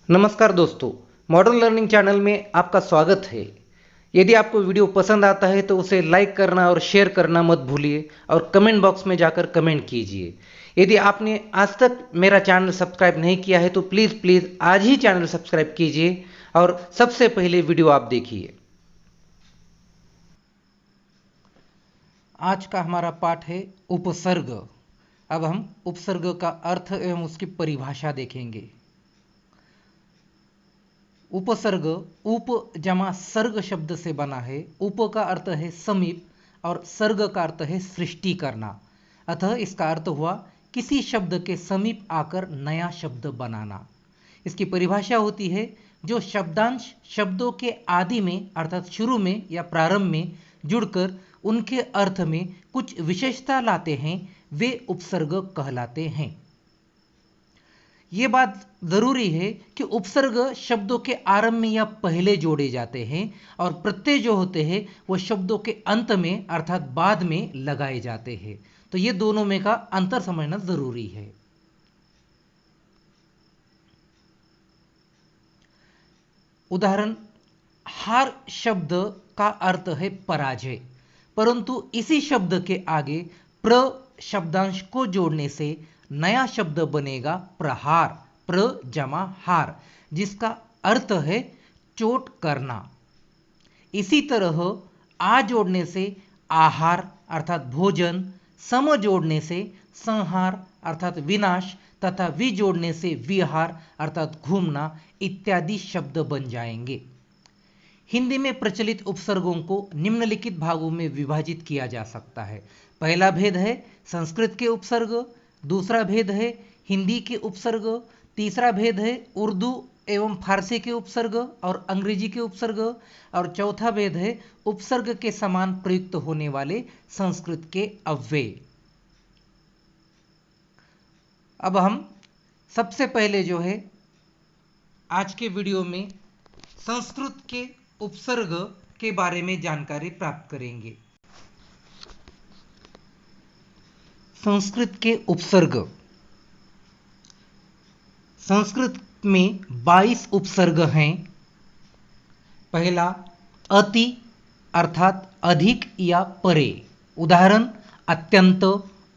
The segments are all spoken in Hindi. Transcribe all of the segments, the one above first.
नमस्कार दोस्तों, मॉडर्न लर्निंग चैनल में आपका स्वागत है। यदि आपको वीडियो पसंद आता है तो उसे लाइक करना और शेयर करना मत भूलिए और कमेंट बॉक्स में जाकर कमेंट कीजिए। यदि आपने आज तक मेरा चैनल सब्सक्राइब नहीं किया है तो प्लीज़ आज ही चैनल सब्सक्राइब कीजिए और सबसे पहले वीडियो आप देखिए। आज का हमारा पाठ है उपसर्ग। अब हम उपसर्ग का अर्थ एवं उसकी परिभाषा देखेंगे। उपसर्ग उप जमा सर्ग शब्द से बना है। उप का अर्थ है समीप और सर्ग का अर्थ है सृष्टि करना। अतः इसका अर्थ हुआ किसी शब्द के समीप आकर नया शब्द बनाना। इसकी परिभाषा होती है जो शब्दांश शब्दों के आदि में अर्थात शुरू में या प्रारंभ में जुड़कर उनके अर्थ में कुछ विशेषता लाते हैं वे उपसर्ग कहलाते हैं। ये बात जरूरी है कि उपसर्ग शब्दों के आरंभ में या पहले जोड़े जाते हैं और प्रत्यय जो होते हैं वो शब्दों के अंत में अर्थात बाद में लगाए जाते हैं। तो ये दोनों में का अंतर समझना जरूरी है। उदाहरण, हार शब्द का अर्थ है पराजय, परंतु इसी शब्द के आगे प्र शब्दांश को जोड़ने से नया शब्द बनेगा प्रहार, प्र जमा हार, जिसका अर्थ है चोट करना। इसी तरह आ जोड़ने से आहार अर्थात भोजन, सम जोड़ने से संहार अर्थात विनाश तथा वि जोड़ने से विहार अर्थात घूमना इत्यादि शब्द बन जाएंगे। हिंदी में प्रचलित उपसर्गों को निम्नलिखित भागों में विभाजित किया जा सकता है। पहला भेद है संस्कृत के उपसर्ग, दूसरा भेद है हिंदी के उपसर्ग, तीसरा भेद है उर्दू एवं फारसी के उपसर्ग और अंग्रेजी के उपसर्ग, और चौथा भेद है उपसर्ग के समान प्रयुक्त होने वाले संस्कृत के अव्यय। अब हम सबसे पहले जो है आज के वीडियो में संस्कृत के उपसर्ग के बारे में जानकारी प्राप्त करेंगे। संस्कृत के उपसर्ग। संस्कृत में 22 उपसर्ग हैं। पहला अति अर्थात अधिक या परे। उदाहरण, अत्यंत,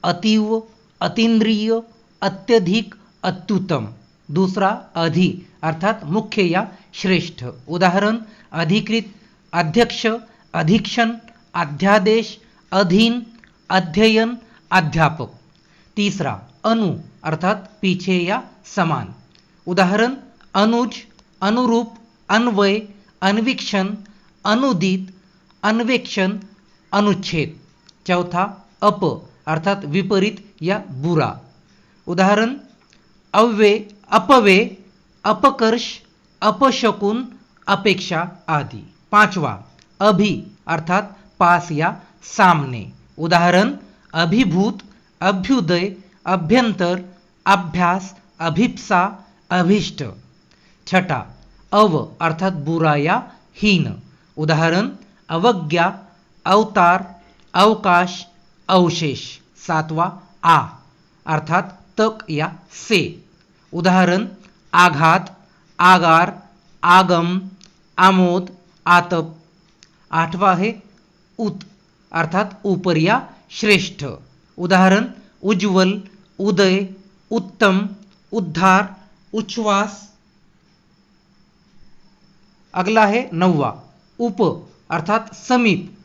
अतीव, अतीन्द्रिय, अत्यधिक, अत्युत्तम। दूसरा अधि अर्थात मुख्य या श्रेष्ठ। उदाहरण, अधिकृत, अध्यक्ष, अधीक्षण, अध्यादेश, अधीन, अध्ययन, अध्यापक। तीसरा अनु अर्थात पीछे या समान। उदाहरण, अनुज, अनुरूप, अन्वय, अन्वीक्षण, अनुदित, अन्वेक्षण, अनुच्छेद। चौथा अप अर्थात विपरीत या बुरा। उदाहरण, अव्यय, अपव्यय, अपकर्ष, अपशकुन, अपेक्षा आदि। पांचवा अभि अर्थात पास या सामने। उदाहरण, अभिभूत, अभ्युदय, अभ्यंतर, अभ्यास, अभिप्सा, अभिष्ट। छठा अव अर्थात बुरा या हीन। उदाहरण, अवज्ञा, अवतार, अवकाश, अवशेष। सातवां आ अर्थात तक या से। उदाहरण, आघात, आगार, आगम, आमोद, आतप। आठवां है उत अर्थात ऊपर या श्रेष्ठ। उदाहरण, उज्ज्वल, उदय, उत्तम, उद्धार, उच्छ्वास। अगला है नौवा उप अर्थात समीप।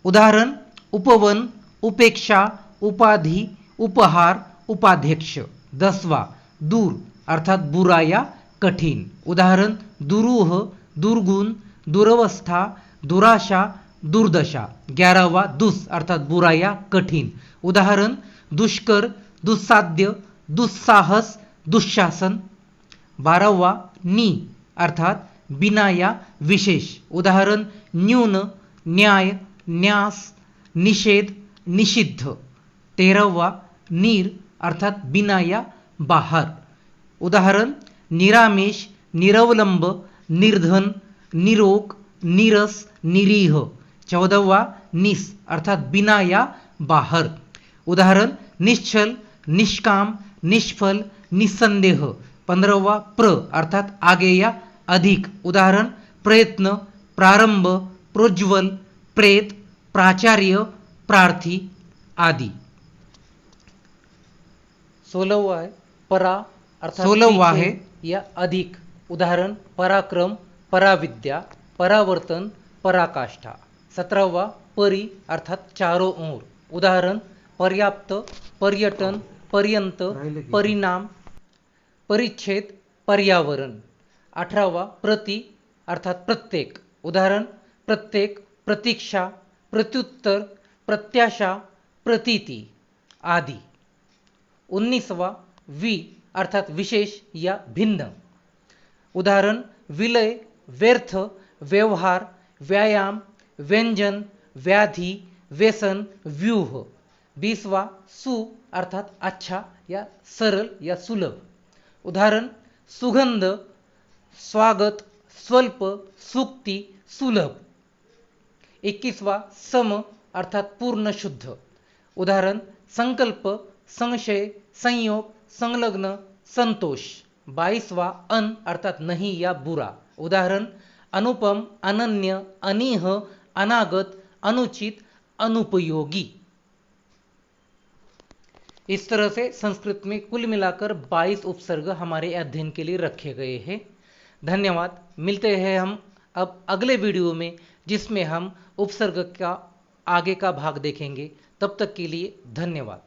उदाहरण, उपवन, उपेक्षा, उपाधि, उपहार, उपाध्यक्ष। 10वां दूर अर्थात बुरा या कठिन। उदाहरण, दुरूह, दुर्गुण, दुरवस्था, दुराशा, दुर्दशा। 11वां दुस अर्थात बुरा या कठिन। उदाहरण, दुष्कर, दुस्साध्य, दुस्साहस, दुशासन। 12वां नी अर्थात बिना या विशेष। उदाहरण, न्यून, न्याय, न्यास, निषेध, निषिद्ध। 13वां नीर अर्थात बिना या बाहर। उदाहरण, निरामेश, निरवलंब, निर्धन, निरोग, नीरस, निरीह। 14वां निस अर्थात बिना या बाहर। उदाहरण, निश्चल, निष्काम, निष्फल, निसंदेह, 15वां प्र अर्थात आगे या अधिक, उदाहरण प्रयत्न, प्रारंभ, प्रोज्वल, प्रेत, प्राचार्य, प्रार्थी आदि। 16वां है परा अर्थात 16वां है या अधिक, उदाहरण पराक्रम, पराविद्या, परावर्तन, पराकाष्ठा। 17वां परि अर्थात चारों ओर, उदाहरण पर्याप्त, पर्यटन, पर्यंत, परिणाम, परिच्छेद, पर्यावरण। 18वां प्रति अर्थात प्रत्येक, उदाहरण प्रत्येक, प्रतीक्षा, प्रत्युत्तर, प्रत्याशा, प्रतीति आदि। 19वां वि अर्थात विशेष या भिन्न, उदाहरण विलय, व्यर्थ, व्यवहार, व्यायाम, व्यंजन, व्याधि, व्यसन, व्यूह। 20वां सु अर्थात अच्छा या सरल या सुलभ, उदाहरण सुगंध, स्वागत, स्वल्प, सूक्ति, सुलभ। 21वां सम अर्थात पूर्ण शुद्ध, उदाहरण संकल्प, संशय, संयोग, संलग्न, संतोष। 22वां अन अर्थात नहीं या बुरा, उदाहरण अनुपम, अनन्य, अनीह, अनागत, अनुचित, अनुपयोगी। इस तरह से संस्कृत में कुल मिलाकर 22 उपसर्ग हमारे अध्ययन के लिए रखे गए हैं। धन्यवाद। मिलते हैं हम अब अगले वीडियो में, जिसमें हम उपसर्ग का आगे का भाग देखेंगे। तब तक के लिए धन्यवाद।